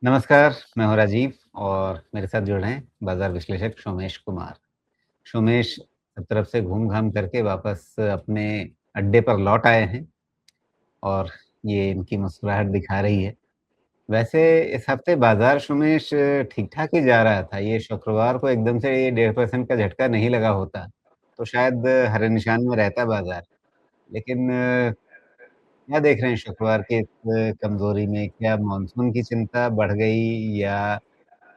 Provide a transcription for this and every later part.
नमस्कार, मैं हूँ राजीव और मेरे साथ जुड़ रहे हैं बाज़ार विश्लेषक सोमेश कुमार। सोमेश सब तरफ से घूम-घाम करके वापस अपने अड्डे पर लौट आए हैं और ये इनकी मुस्कुराहट दिखा रही है। वैसे इस हफ्ते बाज़ार सोमेश ठीक-ठाक ही जा रहा था। ये शुक्रवार को एकदम से ये 1.5% का झटका नहीं लगा होता, तो शायद हरे निशान में रहता बाज़ार। लेकिन क्या देख रहे हैं शुक्रवार के इस कमज़ोरी में? क्या मानसून की चिंता बढ़ गई या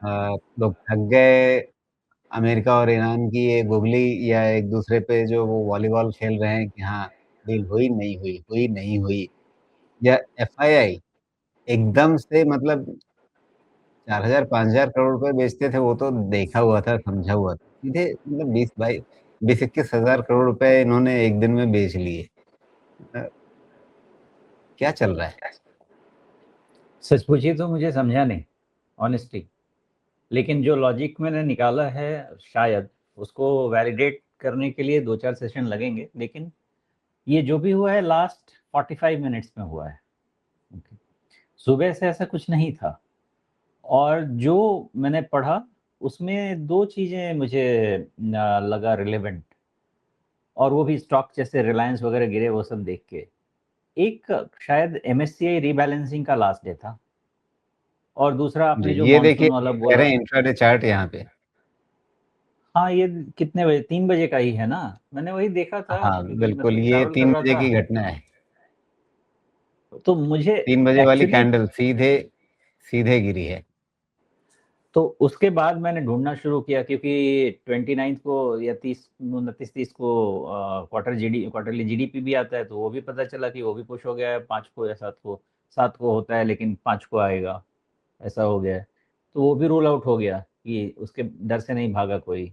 लोग थक गए? अमेरिका और ईरान की ये गुगली या एक-दूसरे पे जो वो वॉलीबॉल खेल रहे हैं कि हाँ, डील हुई, नहीं हुई, हुई, नहीं हुई या एफआईआई एकदम से मतलब 4000 5000 करोड़ रुपए बेचते थे, वो तो देखा हुआ था, समझा हुआ था। सीधे मतलब 20-21 हज़ार करोड़ रुपए इन्होंने एक दिन में बेच लिए। अ, क्या चल रहा है? सच पूछिए तो मुझे समझा नहीं, ऑनेस्टली। लेकिन जो लॉजिक मैंने निकाला है, शायद उसको वैलिडेट करने के लिए 2-4 सेशन लगेंगे, लेकिन ये जो भी हुआ है लास्ट 45 मिनट्स में हुआ है। ओके। सुबह से ऐसा कुछ नहीं था और जो मैंने पढ़ा उसमें 2 चीज़ें मुझे लगा रिलेवेंट, और वो भी स्टॉक जैसे रिलायंस वगैरह गिरे वो सब देख के। एक शायद एमएससीआई रीबैलेंसिंग का लास्ट डे था, और दूसरा जी, आपने जो ये देखिए मॉनसून वाला ये कह बोला। रहे हैं इंट्राडे चार्ट यहाँ पे। हाँ, ये कितने बजे? 3 बजे का ही है ना? मैंने वही देखा था हाँ, क्योंकि मैं बिल्कुल, ये ट्रैवल कर 3 रहा बजे था। की घटना है। तो मुझे 3 बजे वाली एक्चुअली, कैंडल सीधे सीधे गिरी है। तो उसके बाद मैंने ढूँढना शुरू किया क्योंकि 29th को या 29-30 को क्वार्टरली जीडीपी भी आता है, तो वो भी पता चला कि वो भी पुश हो गया है 5 को या 7 को। 7 को होता है लेकिन 5 को आएगा, ऐसा हो गया है। तो वो भी रूल आउट हो गया कि उसके डर से नहीं भागा कोई।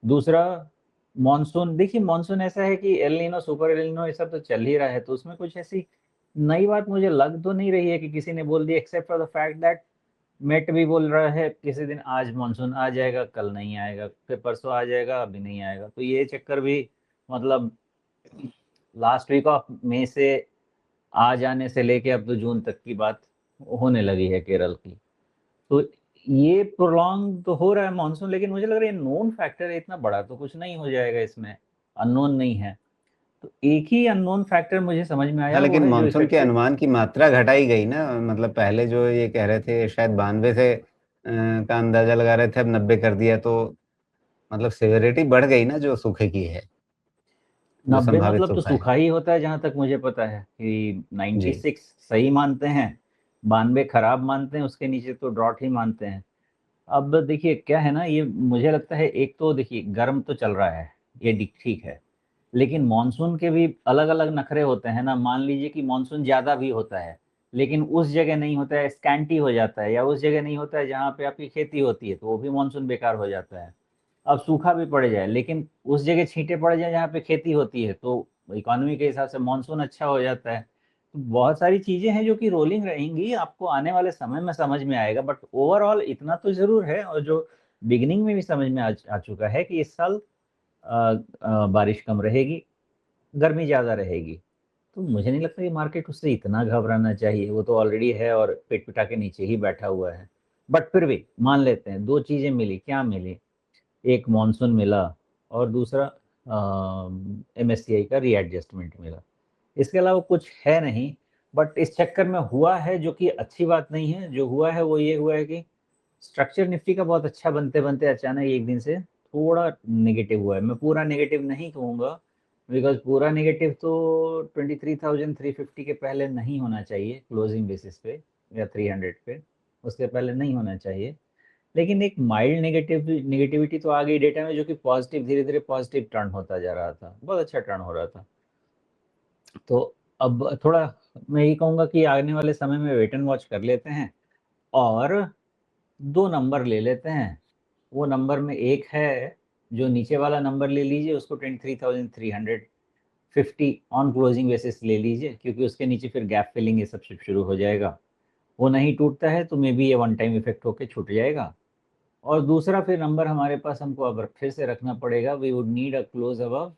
दूसरा, मॉनसून देखिए, मॉनसून ऐसा है कि El Nino, super El Nino ये सब तो चल ही रहा है, तो उसमें कुछ ऐसी नई बात मुझे लग तो नहीं रही है कि किसी ने बोल दिया, except for the fact that mate भी बोल रहा है किसी दिन आज मॉनसून आ जाएगा, कल नहीं आएगा, फिर परसों आ जाएगा, अभी नहीं आएगा। तो ये चक्कर भी, मतलब लास्ट वीक ऑफ मई से आ जाने से लेके अब तो जून तक की बात होने लगी है केरल की। तो ये प्रोलॉन्ग तो हो रहा है मॉनसून, लेकिन मुझे लग रहा है नोन फैक्टर है, इतना बड़ा तो कुछ नहीं हो जाएगा इसमें, अननोन नहीं है। तो एक ही अननोन फैक्टर मुझे समझ में हाँ, आया, वो लेकिन है जो मानसून के इफेक्टिव। अनुमान की मात्रा घटाई गई ना, मतलब पहले जो ये कह रहे थे शायद 92 से का अंदाज़ा लगा रहे थे, अब 90 कर दिया तो मतलब सिवियरिटी बढ़ गई ना जो सूखे की है, जो 90 संभावित मतलब तो सूखा है। सूखा ही होता है जहां तक मुझे पता है कि जी। 96 सही मानते हैं, 92 खराब मानते हैं, उसके नीचे तो ड्रॉट ही मानते हैं। अब देखिए क्या है ना, ये मुझे लगता है, एक तो देखिए गर्म तो चल रहा है, ये ठीक है, लेकिन मानसून के भी अलग अलग नखरे होते हैं ना। मान लीजिए कि मानसून ज्यादा भी होता है लेकिन उस जगह नहीं होता है, स्कैंटी हो जाता है, या उस जगह नहीं होता है जहाँ पे आपकी खेती होती है, तो वो भी मानसून बेकार हो जाता है। अब सूखा भी पड़ जाए लेकिन उस जगह छींटे पड़ जाए जहाँ पे खेती होती है, तो इकोनॉमी के हिसाब से मानसून अच्छा हो जाता है। तो बहुत सारी चीजें हैं जो कि रोलिंग रहेंगी, आपको आने वाले समय में समझ में आएगा, बट ओवरऑल इतना तो जरूर है, और जो बिगिनिंग में भी समझ में आ चुका है कि इस साल बारिश कम रहेगी, गर्मी ज्यादा रहेगी। तो मुझे नहीं लगता कि मार्केट उससे इतना घबराना चाहिए, वो तो ऑलरेडी है और पेट पिटा के नीचे ही बैठा हुआ है। बट फिर भी मान लेते हैं, दो चीजें मिली, क्या मिली? एक मॉनसून मिला, और दूसरा एमएससीआई का रीएडजस्टमेंट मिला। इसके अलावा कुछ है नहीं। बट इस चक्कर में हुआ है जो कि अच्छी बात नहीं है, जो हुआ है वो ये हुआ है कि स्ट्रक्चर निफ्टी का बहुत अच्छा बनते बनते अचानक एक दिन से थोड़ा नेगेटिव हुआ है। मैं पूरा नेगेटिव नहीं कहूँगा, बिकॉज पूरा नेगेटिव तो 23,350 के पहले नहीं होना चाहिए क्लोजिंग बेसिस पे, या 300 पे, उसके पहले नहीं होना चाहिए। लेकिन एक माइल्ड नेगेटिविटी तो आ गई डेटा में, जो कि पॉजिटिव, धीरे धीरे पॉजिटिव टर्न होता जा रहा था, बहुत अच्छा टर्न हो रहा था। तो अब थोड़ा मैं ये कहूँगा कि आने वाले समय में वेट एंड वॉच कर लेते हैं, और दो नंबर ले लेते हैं। वो नंबर में एक है, जो नीचे वाला नंबर ले लीजिए उसको 23,350 ऑन क्लोजिंग बेसिस ले लीजिए, क्योंकि उसके नीचे फिर गैप फिलिंग ये सब शुरू हो जाएगा। वो नहीं टूटता है तो मे बी ये वन टाइम इफेक्ट होके छूट जाएगा। और दूसरा फिर नंबर हमारे पास, हमको अब फिर से रखना पड़ेगा, we would need a close above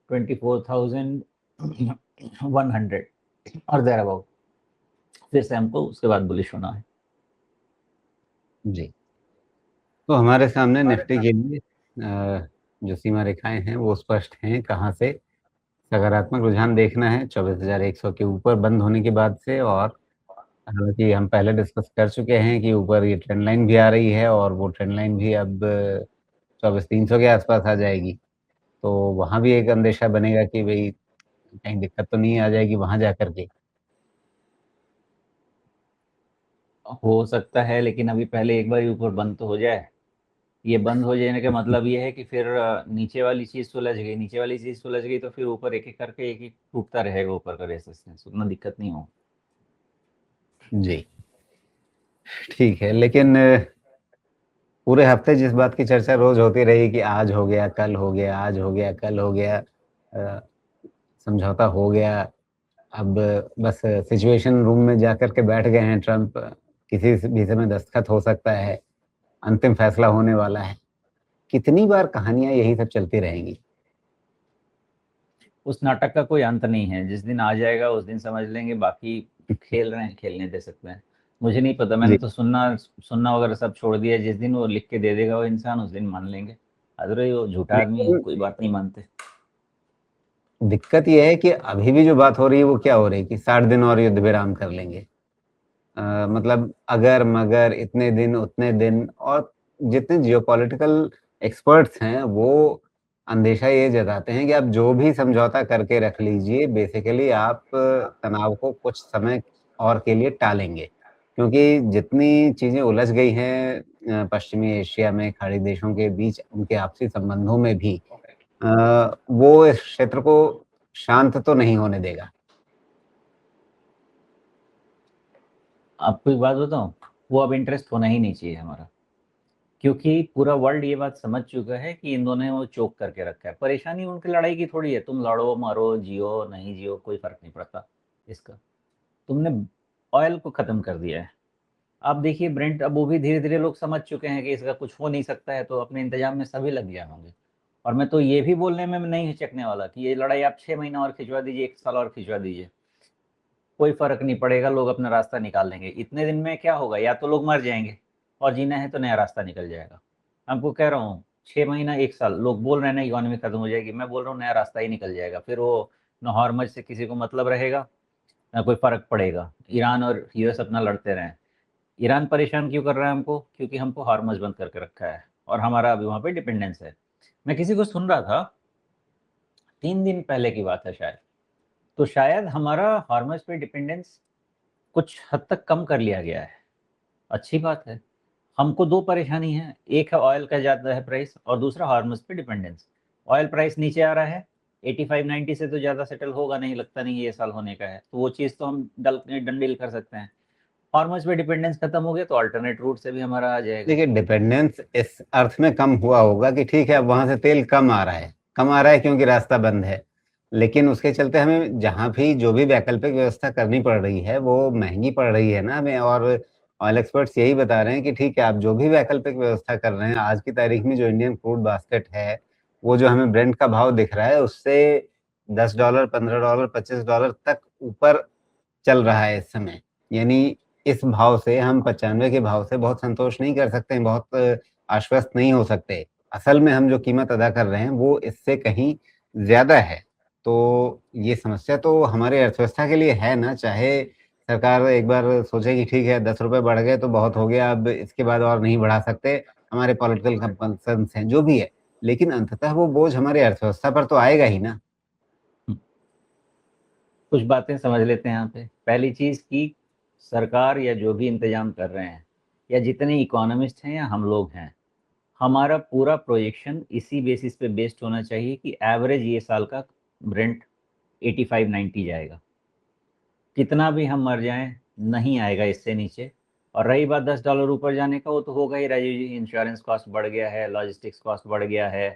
24,100 और देयर अबाउट, फिर से हमको उसके बाद बुलिश होना है। जी। तो हमारे सामने निफ्टी के लिए जो सीमा रेखाएँ हैं वो स्पष्ट हैं, कहाँ से सकारात्मक रुझान देखना है 24,100 के ऊपर बंद होने के बाद से। और हालाँकि हम पहले डिस्कस कर चुके हैं कि ऊपर ये ट्रेंड लाइन भी आ रही है और वो ट्रेंड लाइन भी अब 24,300 के आस-पास आ जाएगी। तो वहाँ भी एक अंदेशा बनेगा कि भई कहीं दिक्कत तो नहीं आ जाएगी वहाँ जाकर के। हो सकता है, लेकिन अभी पहले एक बार ऊपर बंद तो हो जाए। ये बंद हो जाने का मतलब ये है कि फिर नीचे वाली चीज़ सुलझ गई, नीचे वाली चीज़ सुलझ गई तो फिर ऊपर एक-एक करके एक-एक टूटता रहेगा ऊपर का रेजिस्टेंस, उतना दिक्कत नहीं हो। जी, ठीक है। लेकिन पूरे हफ्ते जिस बात की चर्चा रोज़ होती रही कि आज हो गया, कल हो गया, आज हो गया, कल हो गया, समझौता हो गया। अब बस सिचुएशन रूम में जाकर के बैठ गए हैं ट्रम्प, किसी से भी समय दस्तखत हो सकता है, अंतिम फैसला होने वाला है। कितनी बार कहानियाँ यही सब चलती रहेंगी? उस नाटक का कोई अंत नहीं है, जिस दिन आ जाएगा उस दिन समझ लेंगे, बाकी खेल रहे हैं, खेलने दे सकते हैं। मुझे नहीं पता, मैंने जी। तो सुनना वगैरह सब छोड़ दिया। जिस दिन वो लिख के दे देगा वो इंसान, उस दिन मान लेंगे। अदरवाइज़ वो झूठा आदमी है, लेकिन कोई बात नहीं मानते। दिक्कत ये है कि अभी भी जो बात हो रही है वो क्या हो रही है कि 60 दिन और युद्ध विराम कर लेंगे। मतलब अगर-मगर इतने दिन, उतने दिन। और जितने जियोपॉलिटिकल एक्सपर्ट्स हैं वो अंदेशा ये जताते हैं कि आप जो भी समझौता करके रख लीजिए, बेसिकली आप तनाव को कुछ समय और के लिए टालेंगे। क्योंकि जितनी चीज़ें उलझ गई हैं पश्चिमी एशिया में, खाड़ी देशों के बीच उनके आपसी संबंधों में भी, वो इस क्षेत्र को शांत तो नहीं होने देगा। आपको एक बात बताऊँ? वो अब इंटरेस्ट होना ही नहीं चाहिए हमारा। क्योंकि पूरा वर्ल्ड ये बात समझ चुका है कि इन दोनों ने वो चोक करके रखा है। परेशानी उनकी लड़ाई की थोड़ी है, तुम लड़ो, मरो, जियो, नहीं जियो, कोई फ़र्क नहीं पड़ता इसका। तुमने ऑयल को ख़त्म कर दिया है। अब देखिए ब्रेंट, अब वो भी धीरे-धीरे लोग समझ चुके हैं कि इसका कुछ हो नहीं सकता है, तो अपने इंतज़ाम में सभी लग गए होंगे। और मैं तो ये भी बोलने में नहीं हिचकने वाला कि ये लड़ाई आप 6 महीना और खिंचवा दीजिए, 1 साल और खिंचवा दीजिए। कोई फ़र्क नहीं पड़ेगा, लोग अपना रास्ता निकाल लेंगे। इतने दिन में क्या होगा, या तो लोग मर जाएँगे और जीना है तो नया रास्ता निकल जाएगा। मैं आपको कह रहा हूँ 6 महीना 1 साल लोग बोल रहे हैं ना इकोनॉमी खत्म हो जाएगी, मैं बोल रहा हूँ नया रास्ता ही निकल जाएगा। फिर वो ना हॉर्मज़ से किसी को मतलब रहेगा, ना कोई फ़र्क पड़ेगा। ईरान और यूएस अपना लड़ते रहें। ईरान परेशान क्यों कर रहा है हमको? क्योंकि हमको हॉर्मज़ बंद करके रखा है और हमारा अभी वहाँ पे डिपेंडेंस है। मैं किसी को सुन रहा था, 3 दिन पहले की बात है शायद, तो शायद हमारा हॉर्मज़ पे डिपेंडेंस कुछ हद तक कम कर लिया गया है। अच्छी बात है। हमको 2 परेशानी है, एक है ऑयल का ज़्यादा है प्राइस और दूसरा हॉर्मज़ पे डिपेंडेंस। ऑयल प्राइस नीचे आ रहा है, 85-90 से तो ज़्यादा सेटल होगा नहीं, लगता नहीं ये साल होने का है। तो वो चीज़ तो हम डन डील कर सकते हैं। हॉर्मज़ पे डिपेंडेंस खत्म हो गया तो अल्टरनेट रूट से भी हमारा आ जाएगा। देखिए, डिपेंडेंस इस अर्थ में कम हुआ होगा कि ठीक है, अब वहाँ से तेल कम आ रहा है। कम आ रहा है क्योंकि रास्ता बंद है। लेकिन उसके चलते हमें जहाँ भी जो भी वैकल्पिक व्यवस्था करनी पड़ रही है, वो महँगी पड़ रही है ना हमें। और ऑयल एक्सपर्ट्स यही बता रहे हैं कि ठीक है, आप जो भी वैकल्पिक व्यवस्था कर रहे हैं, आज की तारीख में जो इंडियन क्रूड बास्केट है, वो जो हमें ब्रेंट का भाव दिख रहा है, उससे $10, $15, $25 तक ऊपर चल रहा है इस समय। यानी इस भाव से हम 95 के भाव से बहुत संतोष नहीं कर सकते हैं, बहुत आश्वस्त नहीं हो सकते। असल में हम जो कीमत अदा कर रहे हैं, वो इससे कहीं ज़्यादा है। तो ये समस्या तो हमारी अर्थव्यवस्था के लिए है ना, चाहे सरकार एक बार सोचे कि ठीक है, ₹10 बढ़ गए तो बहुत हो गया, अब इसके बाद और नहीं बढ़ा सकते, हमारे पॉलिटिकल कंपल्शन्स हैं, जो भी है। लेकिन अंततः वो बोझ हमारी अर्थव्यवस्था पर तो आएगा ही ना। हुँ, कुछ बातें समझ लेते हैं यहाँ पे। पहली चीज़ कि सरकार या जो भी इंतज़ाम कर रहे हैं, या जितने इकोनॉमिस्ट हैं या हम लोग हैं, हमारा पूरा प्रोजेक्शन इसी बेसिस पे बेस्ड होना चाहिए कि एवरेज ये साल का ब्रेंट 85-90 जाएगा। कितना भी हम मर जाएँ, नहीं आएगा इससे नीचे। और रही बात $10 ऊपर जाने का, वो तो होगा ही राजीव जी, इंश्योरेंस कॉस्ट बढ़ गया है, लॉजिस्टिक्स कॉस्ट बढ़ गया है,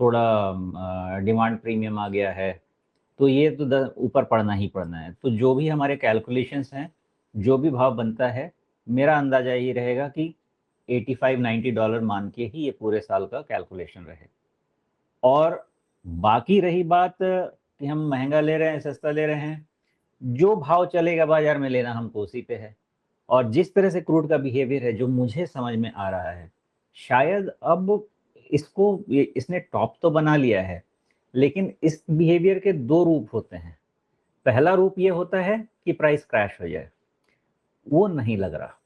थोड़ा डिमांड प्रीमियम आ गया है, तो ये तो द ऊपर पड़ना ही पड़ना है। तो जो भी हमारे कैलकुलेशंस हैं, जो भी भाव बनता है, मेरा अंदाज़ा ये रहेगा कि $85-90 मान के ही ये पूरे साल का कैलकुलेशन रहे। और बाकी रही बात कि हम महँगा ले रहे हैं, सस्ता ले रहे हैं, जो भाव चलेगा बाज़ार में लेना हमको उसी पे है। और जिस तरह से क्रूड का बिहेवियर है जो मुझे समझ में आ रहा है, शायद अब इसने टॉप तो बना लिया है, लेकिन इस बिहेवियर के 2 रूप होते हैं। पहला रूप ये होता है कि प्राइस क्रैश हो जाए, वो नहीं लग रहा।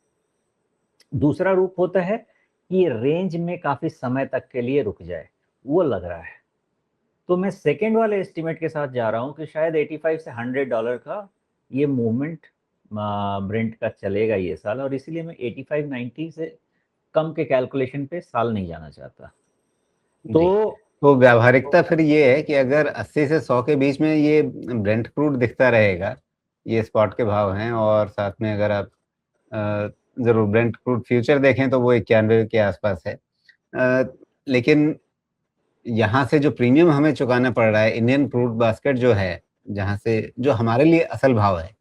दूसरा रूप होता है कि रेंज में काफ़ी समय तक के लिए रुक जाए, वो लग रहा है। तो मैं सेकंड वाले एस्टीमेट के साथ जा रहा हूँ कि शायद $85 से $100 का ये मूवमेंट ब्रेंट का चलेगा ये साल, और इसीलिए मैं 85-90 से कम के कैलकुलेशन पे साल नहीं जाना चाहता। जी। तो तो व्यावहारिकता फिर ये है कि अगर 80 से 100 के बीच में ये ब्रेंट क्रूड दिखता रहेगा, ये स्पॉट के भाव हैं, और साथ में अगर आप ज़रूर ब्रेंट क्रूड फ्यूचर देखें तो वो 91 के आसपास है। लेकिन यहाँ से जो प्रीमियम हमें चुकाना पड़ रहा है, इंडियन क्रूड बास्केट जो है, जहाँ से जो हमारे लिए असल भाव है,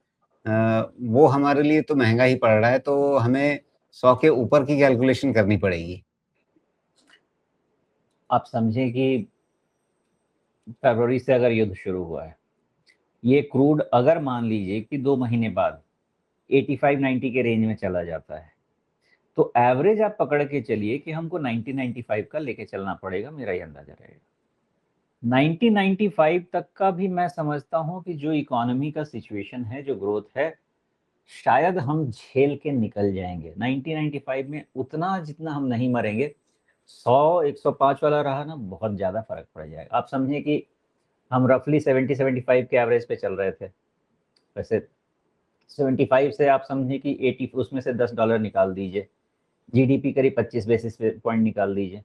वो हमारे लिए तो महँगा ही पड़ रहा है, तो हमें 100 के ऊपर की कैलकुलेशन करनी पड़ेगी। आप समझें कि फरवरी से अगर युद्ध शुरू हुआ है, ये क्रूड अगर मान लीजिए कि 2 महीने बाद 85-90 के रेंज में चला जाता है, तो एवरेज आप पकड़ के चलिए कि हमको 90-95 का लेके चलना पड़ेगा, मेरा ये अंदाजा रहेगा। 90-95 तक का भी मैं समझता हूँ कि जो इकोनॉमी का सिचुएशन है, जो ग्रोथ है, शायद हम झेल के निकल जाएंगे। 90-95 में उतना जितना हम नहीं मरेंगे, 100-105 वाला रहा ना, बहुत ज़्यादा फर्क पड़ जाएगा। आप समझें कि हम रफली 70-75 के एवरेज पे चल रहे थे। वैसे 75 से आप समझें कि 80, उसमें से $10 निकाल दीजिए, जीडीपी करीब 25 बेसिस पॉइंट निकाल दीजिए,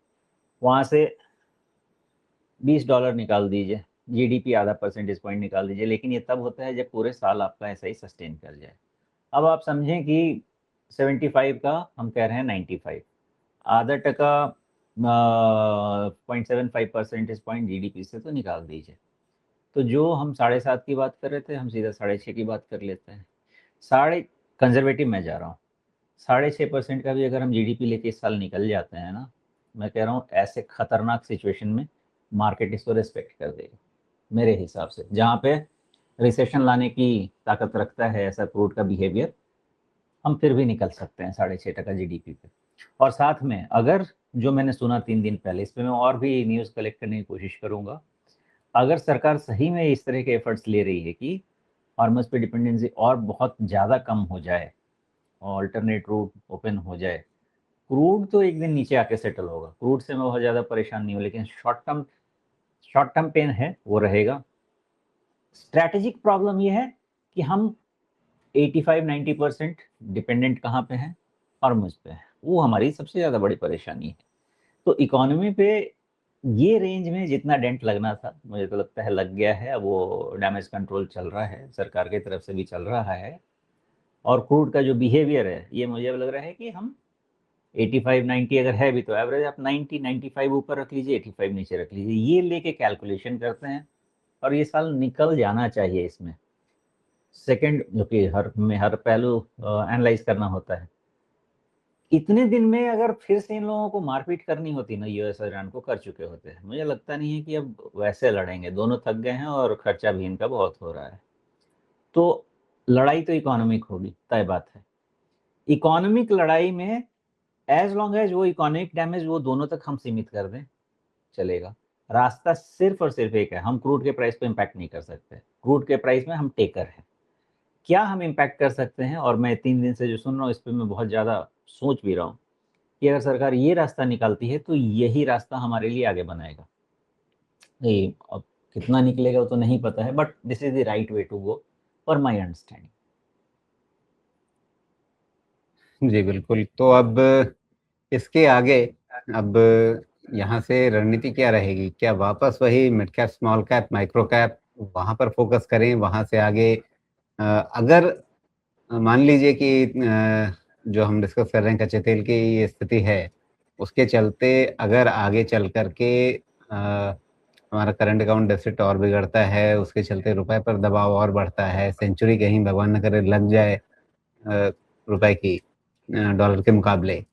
वहाँ से $20 निकाल दीजिए, जीडीपी आधा परसेंटेज पॉइंट निकाल दीजिए। लेकिन ये तब होता है जब पूरे साल आपका ऐसा ही सस्टेन कर जाए। अब आप समझें कि 75 का हम कह रहे हैं 95, आधा टका 0.75 परसेंटेज पॉइंट जीडीपी से तो निकाल दीजिए। तो जो हम 7.5 की बात कर रहे थे, हम सीधा 6.5 की बात कर लेते हैं। साढ़े कंजर्वेटिव मैं जा रहा हूँ, 6.5% का भी अगर हम जीडीपी लेके इस साल निकल जाते हैं ना, मैं कह रहा हूँ ऐसे खतरनाक सिचुएशन में मार्केट इसको रिस्पेक्ट कर देगा मेरे हिसाब से। जहाँ पे रिसेशन लाने की ताकत रखता है ऐसा क्रूड का बिहेवियर, हम फिर भी निकल सकते हैं 6.5% जीडीपी पे। और साथ में अगर जो मैंने सुना 3 दिन पहले, इस पर मैं और भी न्यूज़ कलेक्ट करने की कोशिश करूँगा, अगर सरकार सही में इस तरह के एफर्ट्स ले रही है कि हॉर्मस पे डिपेंडेंसी और बहुत ज़्यादा कम हो जाए, ऑल्टरनेट रूट ओपन हो जाए, क्रूड तो एक दिन नीचे आके सेटल होगा। क्रूड से मैं बहुत ज़्यादा परेशान नहीं हूँ, लेकिन शॉर्ट टर्म पेन है, वो रहेगा। स्ट्रैटेजिक प्रॉब्लम ये है कि हम 85-90% डिपेंडेंट कहाँ पे हैं? हॉर्मस पे है। वो हमारी सबसे ज़्यादा बड़ी परेशानी है। तो इकोनॉमी पे ये रेंज में जितना डेंट लगना था, मुझे तो लगता है लग गया है। अब वो डैमेज कंट्रोल चल रहा है, सरकार की तरफ से भी चल रहा है। और क्रूड का जो बिहेवियर है, ये मुझे लग रहा है कि हम 85-90 अगर है भी तो एवरेज आप 90-95 ऊपर रख लीजिए, 85 नीचे रख लीजिए, ये लेके कैलकुलेशन करते हैं और ये साल निकल जाना चाहिए। इसमें सेकंड, जो कि हर पहलू एनालाइज करना होता है। इतने दिन में अगर फिर से इन लोगों को मारपीट करनी होती ना, यूएस और ईरान को कर चुके होते हैं। मुझे लगता नहीं है कि अब वैसे लड़ेंगे, दोनों थक गए हैं और खर्चा भी इनका बहुत हो रहा है। तो लड़ाई तो इकोनॉमिक होगी, तय बात है। इकोनॉमिक लड़ाई में एज लॉन्ग एज वो इकोनॉमिक डैमेज वो दोनों तक हम सीमित कर दें, चलेगा। रास्ता सिर्फ और सिर्फ एक है, हम क्रूड के प्राइस पे इम्पैक्ट नहीं कर सकते। क्रूड के प्राइस में हम टेकर हैं। क्या हम इम्पैक्ट कर सकते हैं, और मैं 3 दिन से जो सुन रहा हूँ इस पर मैं बहुत ज़्यादा सोच भी रहा हूँ कि अगर सरकार ये रास्ता निकालती है तो यही रास्ता हमारे लिए आगे बनाएगा। नहीं, अब कितना निकलेगा वो तो नहीं पता है, but this is the right way to go for my understanding. जी, बिल्कुल। तो अब इसके आगे, अब यहाँ से रणनीति क्या रहेगी? क्या वापस वही mid cap, small cap, micro cap, वहाँ पर फ़ोकस करें? वहाँ से आगे अगर मान लीजिए कि जो हम डिस्कस कर रहे हैं, कच्चे तेल की ये स्थिति है, उसके चलते अगर आगे चल कर के हमारा करंट अकाउंट डेफ़िसिट और बिगड़ता है, उसके चलते रुपए पर दबाव और बढ़ता है, सेंचुरी कहीं भगवान न करे लग जाए रुपए की डॉलर के मुकाबले,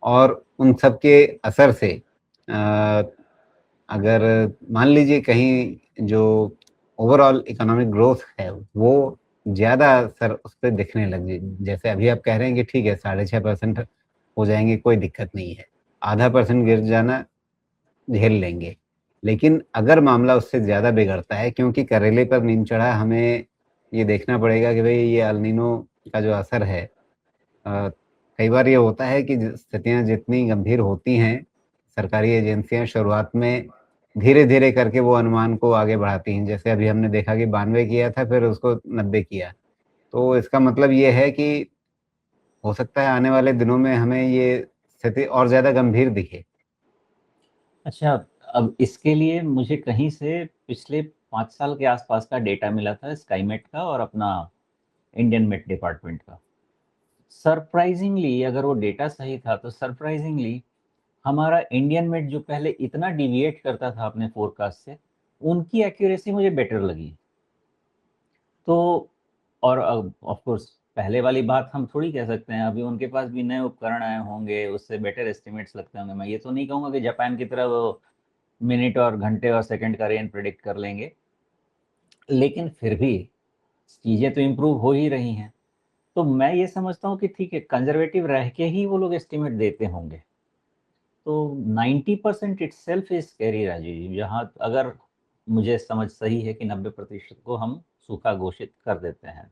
और उन सब के असर से अ, अगर मान लीजिए कहीं जो ओवरऑल इकोनॉमिक ग्रोथ है वो ज़्यादा असर उस पे दिखने लगे। जैसे अभी आप कह रहे हैं कि ठीक है 6.5% हो जाएँगे, कोई दिक्कत नहीं है। आधा परसेंट गिर जाना झेल लेंगे। लेकिन अगर मामला उससे ज़्यादा बिगड़ता है, क्योंकि करेले पर नीम चढ़ा, हमें ये देखना पड़ेगा कि भई ये एल नीनो का जो असर है, अ, कई बार ये होता है कि स्थितियाँ जितनी गंभीर होती हैं, सरकारी एजेंसियाँ शुरुआत में धीरे-धीरे करके वो अनुमान को आगे बढ़ाती हैं। जैसे अभी हमने देखा कि 92 किया था, फिर उसको 90 किया। तो इसका मतलब ये है कि हो सकता है आने वाले दिनों में हमें ये स्थिति और ज़्यादा गंभीर दिखे। अच्छा, अब इसके लिए मुझे कहीं से पिछले 5 साल के आसपास का डेटा मिला था स्काईमेट का और अपना इंडियन मेट डिपार्टमेंट का। सरप्राइज़िंगली अगर वो डेटा सही था तो सरप्राइज़िंगली हमारा इंडियन मेट जो पहले इतना डिविएट करता था अपने फ़ोरकास्ट से, उनकी एक्यूरेसी मुझे बेटर लगी। तो और ऑफ कोर्स पहले वाली बात हम थोड़ी कह सकते हैं, अभी उनके पास भी नए उपकरण आए होंगे, उससे बेटर एस्टिमेट्स लगते होंगे। मैं ये तो नहीं कहूँगा कि जापान की तरह वो मिनट और घंटे और सेकंड का रेन प्रेडिक्ट कर लेंगे, लेकिन फिर भी चीज़ें तो इम्प्रूव हो ही रही हैं। तो मैं ये समझता हूँ कि ठीक है, कंज़र्वेटिव रह के ही वो लोग एस्टिमेट देते होंगे। तो 90% itself is scary Raju ji, जहाँ अगर मुझे समझ सही है कि 90% को हम सूखा घोषित कर देते हैं।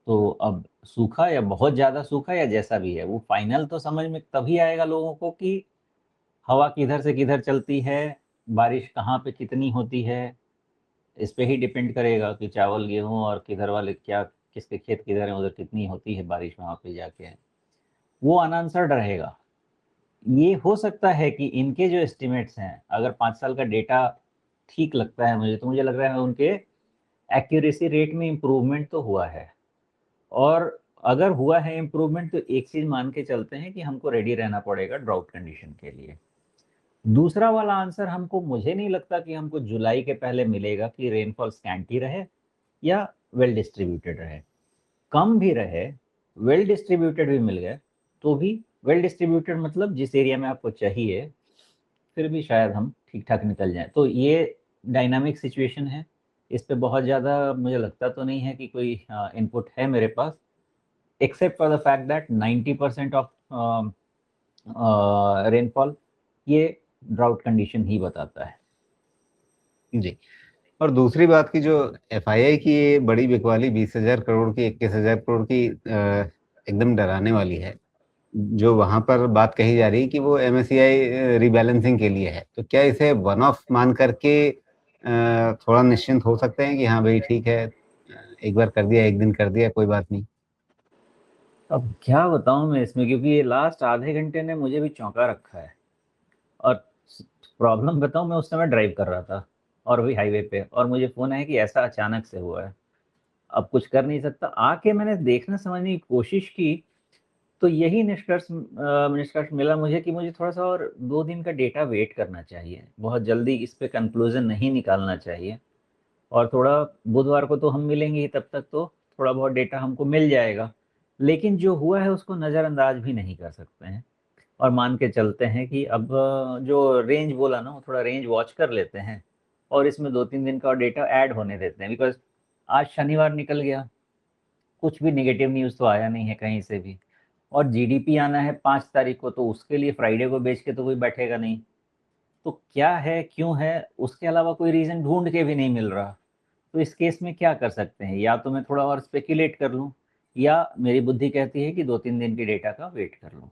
तो अब सूखा या बहुत ज़्यादा सूखा या जैसा भी है, वो फाइनल तो समझ में तभी आएगा लोगों को कि हवा किधर से किधर चलती है, बारिश कहाँ पे कितनी होती है, इस पे ही डिपेंड करेगा कि चावल, गेहूँ और किधर वाले क्या किसके खेत किधर हैं, उधर कितनी होती है बारिश वहाँ पे जाके। वो अनआंसर्ड रहेगा। ये हो सकता है कि इनके जो एस्टिमेट्स हैं, अगर 5 साल का डेटा ठीक लगता है मुझे, तो मुझे लग रहा है उनके एक्यूरेसी रेट में इम्प्रूवमेंट तो हुआ है। और अगर हुआ है इम्प्रूवमेंट तो एक चीज़ मान के चलते हैं कि हमको रेडी रहना पड़ेगा ड्राउट कंडीशन के लिए। दूसरा वाला आंसर हमको मुझे नहीं लगता कि हमको जुलाई के पहले मिलेगा कि रेनफॉल स्कैंटी रहे या वेल डिस्ट्रीब्यूटेड रहे। कम भी रहे, वेल डिस्ट्रीब्यूटेड भी मिल गए, तो भी वेल डिस्ट्रीब्यूटेड मतलब जिस एरिया में आपको चाहिए, फिर भी शायद हम ठीक-ठाक निकल जाएँ। तो ये डायनामिक सिचुएशन है। इस पे बहुत ज़्यादा मुझे लगता तो नहीं है कि कोई इनपुट है मेरे पास, except for the fact that 90% of rainfall ये ड्राउट कंडीशन ही बताता है। जी। और दूसरी बात की जो एफआईआई की ये बड़ी बिकवाली 20,000 करोड़ की, 21,000 करोड़ की, एकदम डराने वाली है। जो वहाँ पर बात कही जा रही है कि वो एमएससीआई रीबैलेंसिंग के लिए है। तो क्या इसे वन ऑफ मान करके थोड़ा निश्चिंत हो सकते हैं कि हाँ भाई ठीक है, एक बार कर दिया, एक दिन कर दिया, कोई बात नहीं? अब क्या बताऊँ मैं इसमें, क्योंकि ये लास्ट आधे घंटे ने मुझे भी चौंका रखा है। और प्रॉब्लम बताऊँ, मैं उस समय ड्राइव कर रहा था और भी हाईवे पे, और मुझे फ़ोन आया कि ऐसा अचानक से हुआ है। अब कुछ कर नहीं सकता। आके मैंने देखना समझने की कोशिश की, तो यही निष्कर्ष मिला मुझे कि मुझे थोड़ा-सा और 2 दिन का डेटा वेट करना चाहिए। बहुत जल्दी इस पे कंक्लूज़न नहीं निकालना चाहिए, और थोड़ा बुधवार को तो हम मिलेंगे ही, तब तक तो थोड़ा बहुत डेटा हमको मिल जाएगा। लेकिन जो हुआ है उसको नज़रअंदाज भी नहीं कर सकते हैं, और मान के चलते हैं कि अब जो रेंज बोला ना, वो थोड़ा रेंज वॉच कर लेते हैं और इसमें 2-3 दिन का और डेटा ऐड होने देते हैं, बिकॉज़ आज शनिवार निकल गया, कुछ भी नेगेटिव न्यूज़ तो आया नहीं है कहीं से भी। और जीडीपी आना है 5 तारीख को, तो उसके लिए फ्राइडे को बेच के तो कोई बैठेगा नहीं। तो क्या है, क्यों है, उसके अलावा कोई रीज़न ढूँढ के भी नहीं मिल रहा। तो इस केस में क्या कर सकते हैं? या तो मैं थोड़ा और स्पेकुलेट कर लूँ, या मेरी बुद्धि कहती है कि 2-3 दिन के डेटा का वेट कर लूँ।